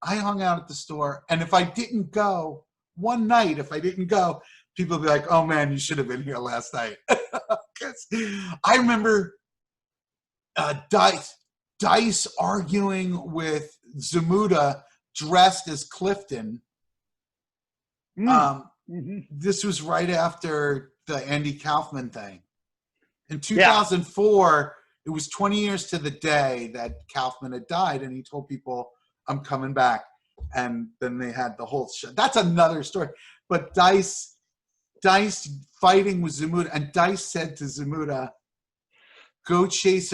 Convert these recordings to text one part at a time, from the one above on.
I hung out at the store, and if I didn't go one night, people would be like, "Oh man, you should have been here last night." Because I remember Dice arguing with Zamuda dressed as Clifton. This was right after the Andy Kaufman thing. In 2004, it was 20 years to the day that Kaufman had died, and he told people, "I'm coming back." And then they had the whole show. That's another story. But Dice fighting with Zamuda, and Dice said to Zamuda, go chase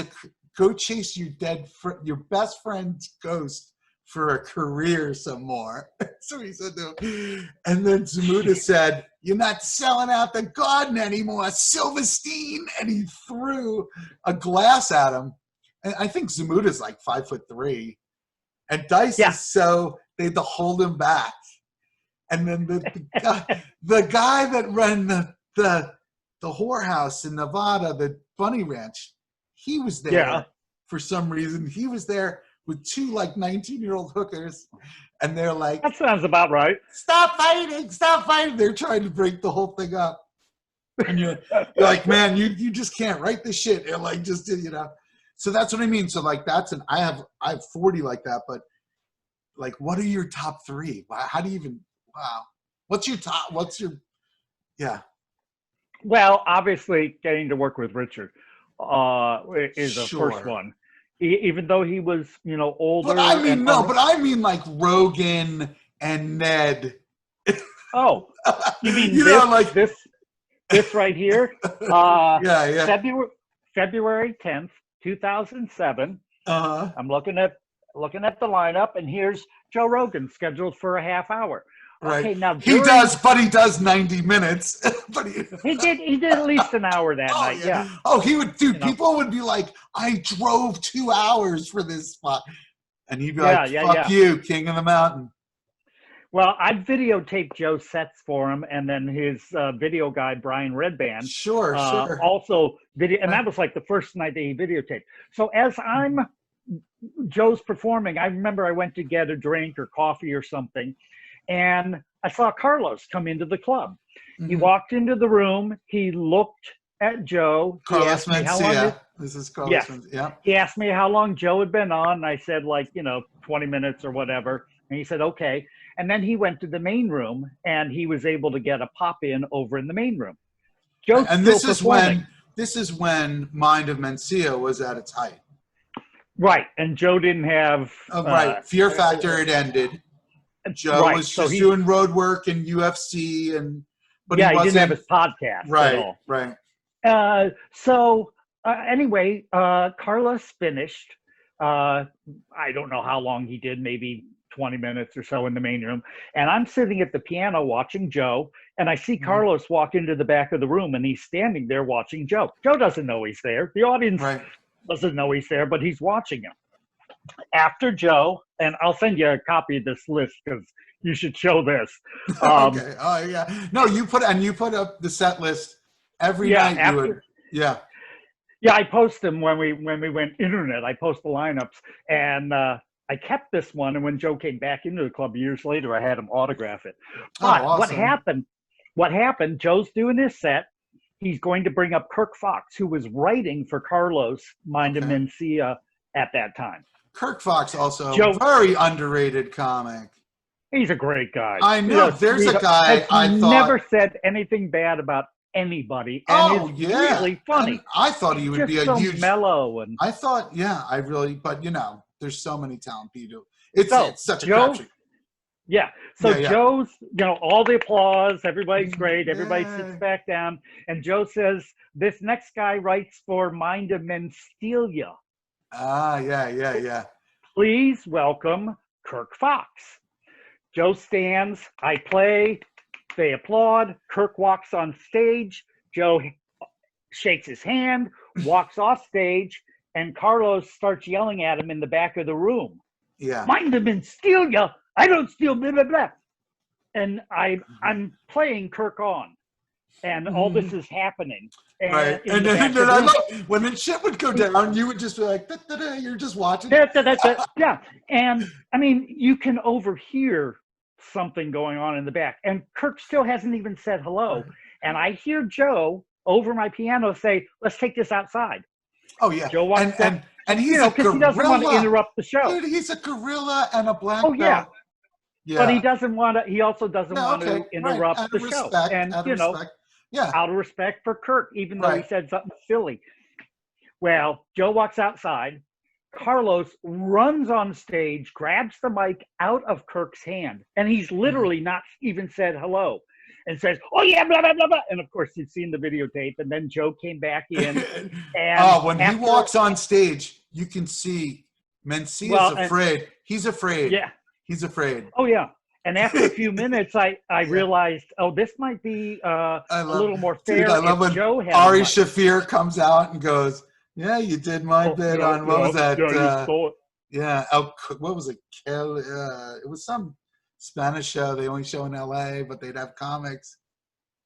your best friend's ghost for a career some more." So he said to him, and then Zamuda said, "You're not selling out the garden anymore, Silverstein." And he threw a glass at him. And I think Zamuda's like 5'3", and Dice is so they had to hold him back. And then the guy that ran the whorehouse in Nevada, the Bunny Ranch, he was there for some reason. He was there with two like 19-year-old hookers, and they're like, "That sounds about right. Stop fighting. They're trying to break the whole thing up. And you're like, man, you just can't write this shit. You're like, just, So that's what I mean. So like I have 40 like that, but like, what are your top three? How do you even, wow. Well, obviously getting to work with Richard is the first one. Even though he was, older. But I mean like Rogan and Ned. Oh, you mean this right here? February 10th, 2007. I'm looking at the lineup, and here's Joe Rogan scheduled for a half hour. Right. Okay, now he does 90 minutes. But he did at least an hour that night. Yeah. Oh, he would, dude. People would be like, "I drove 2 hours for this spot," and he'd be like, "Fuck you, King of the Mountain." Well, I videotaped Joe's sets for him, and then his video guy Brian Redband. Sure. Also video, and that was like the first night that he videotaped. So as Joe's performing, I remember I went to get a drink or coffee or something, and I saw Carlos come into the club. He walked into the room. He looked at Joe. Carlos Mencia. This is Carlos Mencia. Yeah. He asked me how long Joe had been on. And I said 20 minutes or whatever. And he said, okay. And then he went to the main room, and he was able to get a pop in over in the main room. Joe's and this is when Mind of Mencia was at its height. Right. And Joe didn't have Fear Factor had ended. Joe was just doing road work and UFC, but he didn't have his podcast. Right. Anyway, Carlos finished. I don't know how long he did, maybe 20 minutes or so in the main room. And I'm sitting at the piano watching Joe, and I see Carlos walk into the back of the room, and he's standing there watching Joe. Joe doesn't know he's there. The audience doesn't know he's there, but he's watching him. After Joe, and I'll send you a copy of this list because you should show this. Okay. Oh yeah. No, you put up the set list every night. Yeah, I post them when we went internet. I post the lineups, and I kept this one. And when Joe came back into the club years later, I had him autograph it. But awesome. What happened? Joe's doing his set. He's going to bring up Kirk Fox, who was writing for Carlos Mind of Mencia at that time. Kirk Fox, also very underrated comic. He's a great guy. I know. There's a guy I thought never said anything bad about anybody, and is really funny. And I thought he would be a huge mellow, and I thought, but there's so many talented people. It's such a country. Yeah. So Joe's, all the applause, everybody's great, everybody sits back down, and Joe says, "This next guy writes for Mind of Mencia." Yeah. Please welcome Kirk Fox. Joe stands, I play, they applaud, Kirk walks on stage, Joe shakes his hand, walks off stage, and Carlos starts yelling at him in the back of the room. Yeah. Mind of Mencia, I don't steal blah, blah, blah. And I'm playing Kirk on. and all this is happening. And Right. in And the then, back and of then the I room, love when the shit would go down, you would just be like, da-da-da, you're just watching. yeah. And I mean, you can overhear something going on in the back. And Kirk still hasn't even said hello. And I hear Joe over my piano say, let's take this outside. Oh yeah. Joe walks up, And he's a because he doesn't want to gorilla. interrupt the show. Dude, he's a gorilla and a black Oh, yeah. belt. Yeah. But he doesn't want to, he also doesn't want to interrupt Out the of show. respect, And, out of you know, respect. Yeah. out of respect for Kirk, even though he said something silly. Well, Joe walks outside. Carlos runs on stage, grabs the mic out of Kirk's hand, and he's literally not even said hello, and says, "Oh yeah, blah blah blah blah." And of course, you've seen the videotape. And then Joe came back in. And when he walks on stage, you can see Mencia's afraid. He's afraid. Yeah, he's afraid. Oh yeah. And after a few minutes, I realized, oh, this might be a little more fair. Dude, I love when Joe had Ari Shaffir comes out and goes, "Yeah, you did my bit on what was that? What was it? It was some Spanish show they only show in LA, but they'd have comics.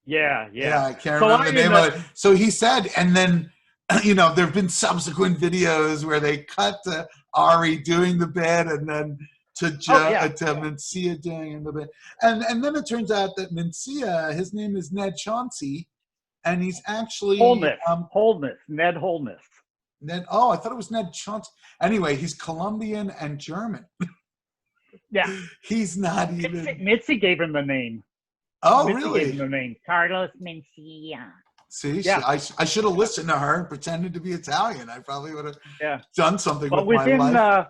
Yeah. I can't remember the name of it. So he said, and then there have been subsequent videos where they cut to Ari doing the bit, and then to Mencia doing the bit, and then it turns out that Mencia, his name is Ned Chauncey, and he's actually Ned Holness. Oh, I thought it was Ned Chauncey. Anyway, he's Colombian and German. Yeah. He's not even. Mitzi gave him the name. Oh, Mitzi really? Gave him the name. Carlos Mencia. See, I should have listened to her and pretended to be Italian. I probably would have done something with my life.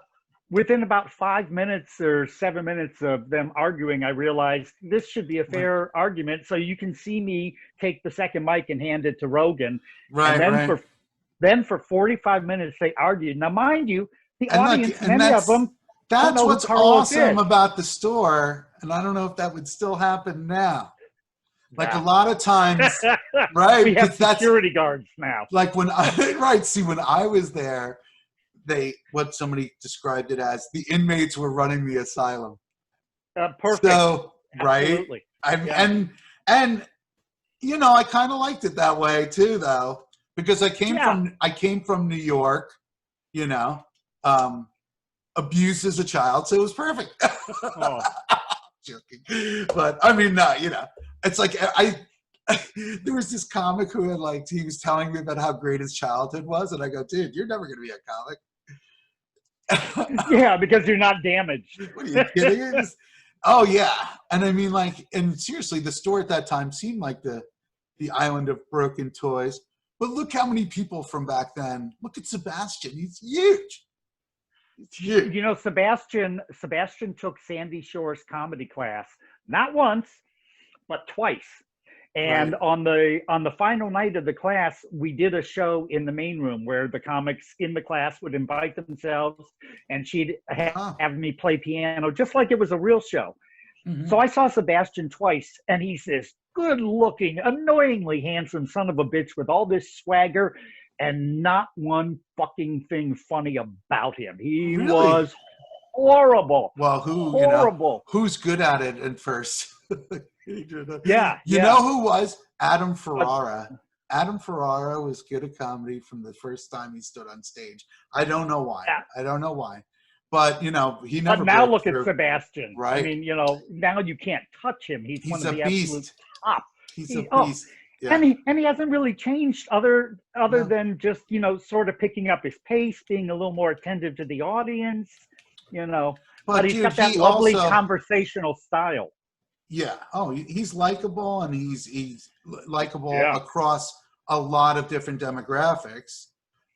Within about 5 minutes or 7 minutes of them arguing, I realized this should be a fair argument. So you can see me take the second mic and hand it to Rogan. Right. And then for 45 minutes they argued. Now, mind you, the audience, many of them. That's what's awesome about the store, and I don't know if that would still happen now. Like a lot of times, right? We have security guards now. Like when when I was there, what somebody described it as, the inmates were running the asylum. Perfect. So, Absolutely. And I kind of liked it that way too, though, because I came from New York, abused as a child, so it was perfect. Oh. Joking, but I mean, it's like there was this comic who he was telling me about how great his childhood was, and I go, dude, you're never going to be a comic. Yeah, because you're not damaged. What are you kidding? Oh yeah, and I mean, and seriously, the store at that time seemed like the island of broken toys. But look how many people from back then. Look at Sebastian; he's huge. It's huge. Sebastian took Sandy Shore's comedy class not once, but twice. And on the final night of the class, we did a show in the main room where the comics in the class would invite themselves, and she'd have me play piano just like it was a real show. Mm-hmm. So I saw Sebastian twice, and he's this good-looking, annoyingly handsome son of a bitch with all this swagger and not one fucking thing funny about him. He was horrible. Well, horrible. Who's good at it at first? Yeah. You know who was? Adam Ferrara. Adam Ferrara was good at comedy from the first time he stood on stage. I don't know why. But he never. But now look at Sebastian. Right. I mean, now you can't touch him. He's one of the absolute top. He's a beast. Yeah. And he hasn't really changed other than just sort of picking up his pace, being a little more attentive to the audience. But he's got that lovely conversational style. Yeah. Oh, he's likable, and he's likable across a lot of different demographics.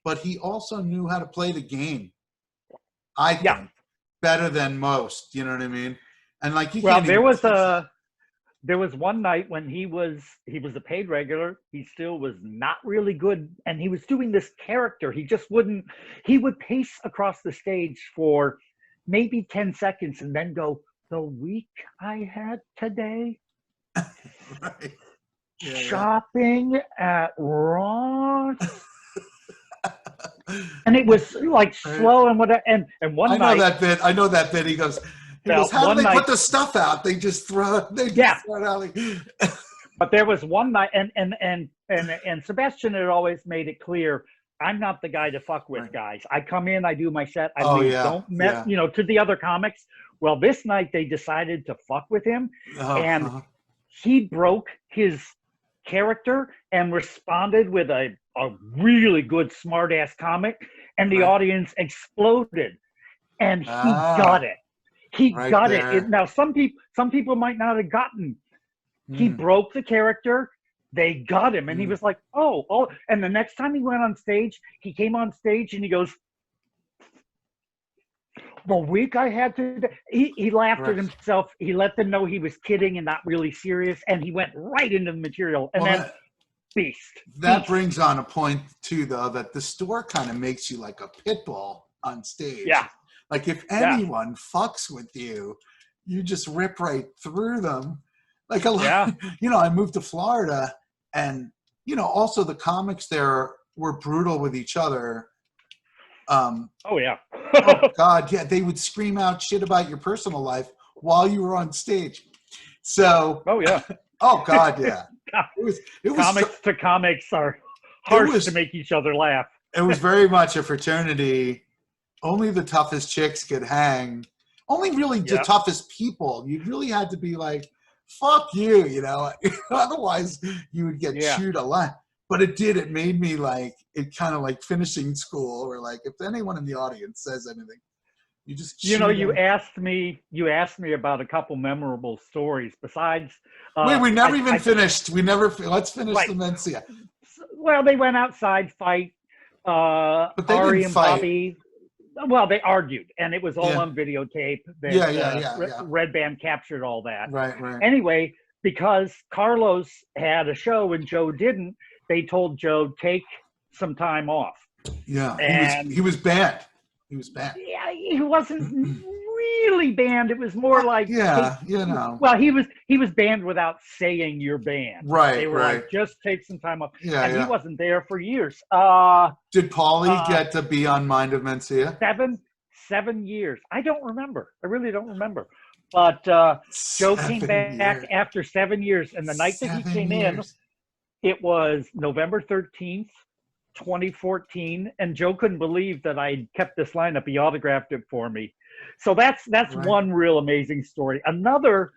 But he also knew how to play the game. I think better than most. You know what I mean? And there was one night when he was a paid regular. He still was not really good, and he was doing this character. He would pace across the stage for maybe 10 seconds and then go, "The week I had today, right. shopping at Ross." And it was slow and whatever. And one night, I know that bit. He goes, how do they put the stuff out? They just throw it out. But there was one night, and Sebastian had always made it clear, I'm not the guy to fuck with, Right. guys. I come in, I do my set, I Oh leave. yeah, Don't mess, yeah. you know, to the other comics. Well, this night they decided to fuck with him, and Uh-huh. he broke his character and responded with a really good smart ass comic, and the Right. audience exploded, and he got Ah, it. He right got it. there. Now some people might not have gotten. He Mm, broke the character. They got him, and he mm. was like, oh. And the next time he went on stage, he came on stage and he goes, the week I had to, he laughed at Right. himself. He let them know he was kidding and not really serious, and he went right into the material. And Well, then beast. that brings on a point too, though, that the store kind of makes you like a pit bull on stage. Yeah. Like if Yeah. anyone fucks with you, you just rip right through them. Like a lot, Yeah. you know, I moved to Florida, and you know, also the comics there were brutal with each other. Oh yeah. Oh God, yeah, they would scream out shit about your personal life while you were on stage. So, Oh yeah. oh God, yeah, it was Comics to comics are harsh was- to make each other laugh. it was very much a fraternity. Only the toughest chicks could hang. Only really the Yeah. toughest people. You really had to be like, fuck you, you know. Otherwise, you would get Yeah. chewed a lot. But it made me like, it kind of like finishing school, or like if anyone in the audience says anything, you just You know, shoot you them. asked me about a couple memorable stories besides. Wait, we never even I- finished. Let's finish Right. the Mencia. Well, they went outside, fight. But they Ari didn't and fight. Bobby. Well, they argued, and it was all Yeah. on videotape. That, Yeah. Red Band captured all that. Right. Anyway, because Carlos had a show and Joe didn't, they told Joe, take some time off. Yeah, And he was banned. He was banned. yeah, he wasn't really banned. It was more like, Yeah, you know. well, he was banned without saying you're banned. Right, They were right. like, just take some time off. Yeah, And yeah. he wasn't there for years. Did Paulie get to be on Mind of Mencia? 7 years. I don't remember. I really don't remember. But Joe came 7 back years. after 7 years, and the night that he 7 came in, years. it was November 13th, 2014, and Joe couldn't believe that I kept this lineup. He autographed it for me. So that's Right. one real amazing story. Another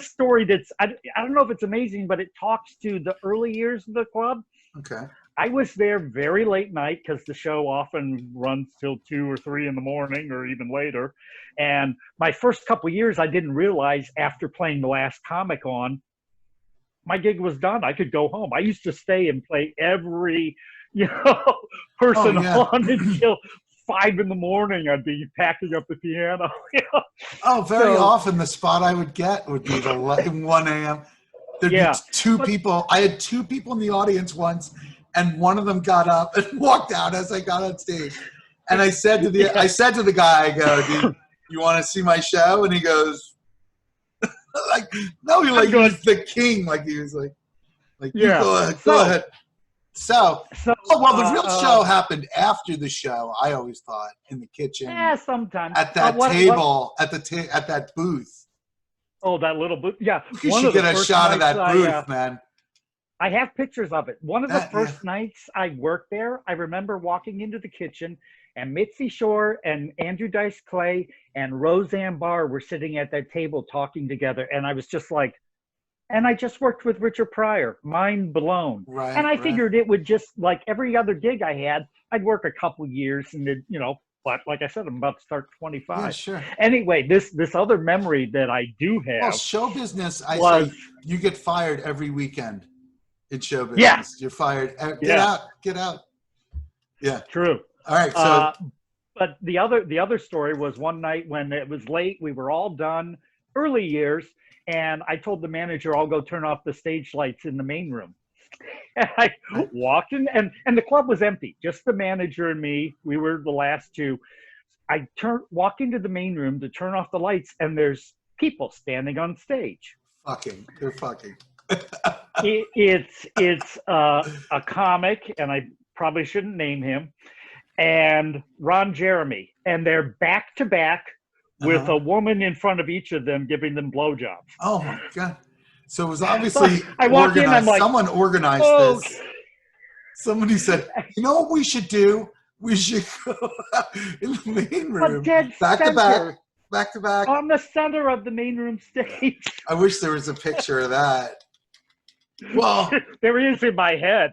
story that's, I don't know if it's amazing, but it talks to the early years of the club. Okay. I was there very late night because the show often runs till 2 or 3 in the morning or even later. And my first couple years, I didn't realize after playing the last comic on, my gig was done. I could go home. I used to stay and play every, person yeah. on until 5 in the morning. I'd be packing up the piano. Oh, very So- often the spot I would get would be the 1 a.m. There'd Yeah. be two people. I had 2 people in the audience once, and one of them got up and walked out as I got on stage. And I said to the guy, I go, "Do you want to see my show?" And he goes, like, no, he was the king. Like he was like you Yeah. go ahead, So- go ahead. So, So, the real show happened after the show. I always thought in the kitchen sometimes at that table at that booth. Oh, that little booth. Yeah. You One should of the get a first shot of nights that booth, man. I have pictures of it. One of the That- first nights I worked there, I remember walking into the kitchen, and Mitzi Shore and Andrew Dice Clay and Roseanne Barr were sitting at that table talking together. And I was just like, and I just worked with Richard Pryor, mind blown. Right. And I right. figured it would just, like every other gig I had, I'd work a couple years and then, but like I said, I'm about to start 25. Yeah, sure. Anyway, this other memory that I do have. Well, show business, I was- say you get fired every weekend in show business. Yeah. You're fired. Get Yeah. out. Yeah. True. All right. So But the other story was one night when it was late, we were all done, early years, and I told the manager, I'll go turn off the stage lights in the main room. And I walked in, and the club was empty, just the manager and me. We were the last 2. I walk into the main room to turn off the lights, and there's people standing on stage. they're fucking. It's a comic, and I probably shouldn't name him, and Ron Jeremy, and they're back to back with Uh-huh. a woman in front of each of them giving them blowjobs. Oh my God. So it was obviously I walk in, I'm organized. like, Someone organized oh, this. Somebody said, you know what we should do? We should go in the main room, dead back to center. back to back. On the center of the main room stage. I wish there was a picture of that. Well, There is in my head.